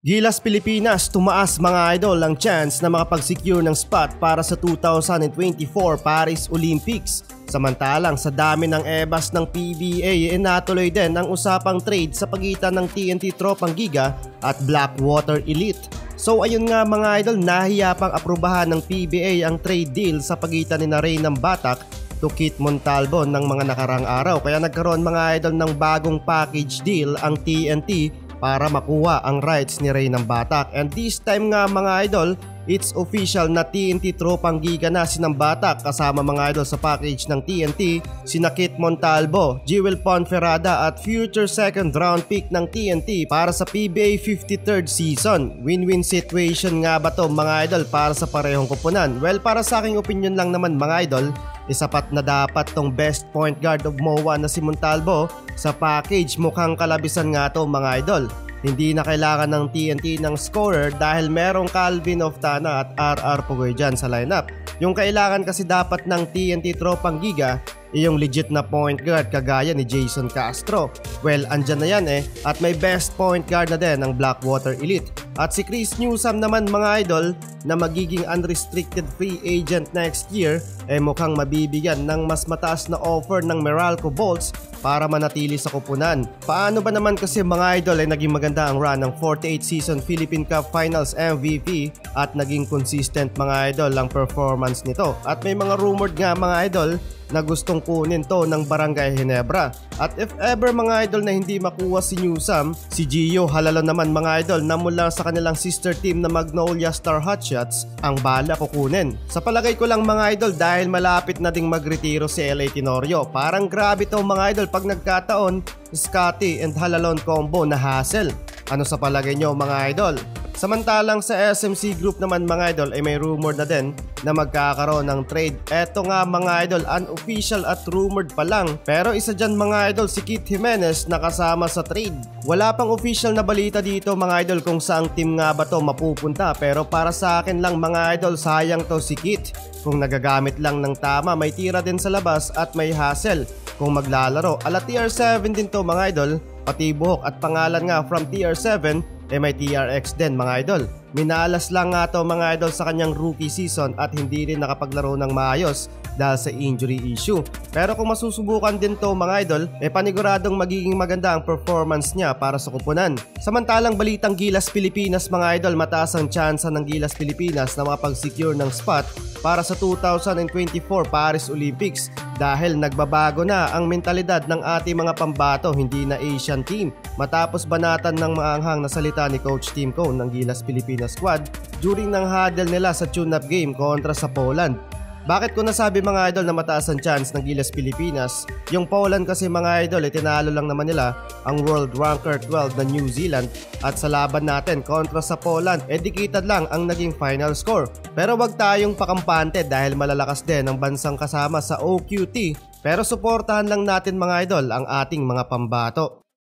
Gilas Pilipinas, tumaas mga idol ang chance na makapag-secure ng spot para sa 2024 Paris Olympics. Samantalang sa dami ng ebas ng PBA, natuloy din ang usapang trade sa pagitan ng TNT Tropang Giga at Blackwater Elite. So ayun nga mga idol, nahiya pang aprubahan ng PBA ang trade deal sa pagitan ni Reynam Batak to Kit Montalvo ng mga nakarang araw. Kaya nagkaroon mga idol ng bagong package deal ang TNT para makuha ang rights ni Reynam Batak. And this time nga mga idol, it's official na TNT Tropang Giga na si Batak kasama mga idol sa package ng TNT, sina Kit Montalvo, Jewel Ponferrada at future second round pick ng TNT para sa PBA 53rd season. Win-win situation nga ba to mga idol para sa parehong koponan? Well, para sa aking opinion lang naman mga idol, isapat na dapat tong best point guard of MOA na si Montalvo sa package. Mukhang kalabisan nga to mga idol. Hindi na kailangan ng TNT ng scorer dahil merong Calvin Oftana at RR Pugoy dyan sa lineup. Yung kailangan kasi dapat ng TNT Tropang Giga yung legit na point guard kagaya ni Jason Castro. Well, andyan na yan at may best point guard na din ang Blackwater Elite. At si Chris Newsome naman mga idol na magiging unrestricted free agent next year mukhang mabibigyan ng mas mataas na offer ng Meralco Bolts para manatili sa kupunan. Paano ba naman kasi mga idol naging maganda ang run ng 48 season Philippine Cup Finals MVP at naging consistent mga idol ang performance nito. At may mga rumored nga mga idol na gustong kunin to ng Barangay Ginebra. At if ever mga idol na hindi makuha si Newsome, si Gio Halalo naman mga idol na mula sa kanilang sister team na Magnolia Star Hotshots ang bala kukunin. Sa palagay ko lang mga idol dahil malapit na ding magretiro si LA Tenorio. Parang grabe to mga idol pag nagkataon Scotty and Halalon combo na hassle. Ano sa palagay nyo mga idol? Samantalang sa SMC Group naman mga idol ay may rumor na din na magkakaroon ng trade. Eto nga mga idol, unofficial at rumored pa lang. Pero isa dyan mga idol si Kit Jimenez na kasama sa trade. Wala pang official na balita dito mga idol kung saang team nga ba to mapupunta. Pero para sa akin lang mga idol, sayang to si Kit. Kung nagagamit lang ng tama, may tira din sa labas at may hassle kung maglalaro. Ala TR7 din to mga idol, pati buhok at pangalan nga from TR7 may TRX din mga idol. Minalas lang nga to mga idol sa kanyang rookie season at hindi rin nakapaglaro ng maayos dahil sa injury issue. Pero kung masusubukan din to mga idol, paniguradong magiging maganda ang performance niya para sa kupunan. Samantalang balitang Gilas Pilipinas mga idol, mataas ang tsansa ng Gilas Pilipinas na makapag-secure ng spot para sa 2024 Paris Olympics dahil nagbabago na ang mentalidad ng ating mga pambato, hindi na Asian team. Matapos banatan ng maanghang na salita ni Coach Tim Cone ng Gilas Pilipinas squad during ng huddle nila sa tune-up game kontra sa Poland. Bakit ko nasabi mga idol na mataas ang chance ng Gilas Pilipinas? Yung Poland kasi mga idol tinalo lang naman nila ang world ranker 12 na New Zealand at sa laban natin kontra sa Poland dikitad lang ang naging final score. Pero wag tayong pakampante dahil malalakas din ang bansang kasama sa OQT, pero suportahan lang natin mga idol ang ating mga pambato.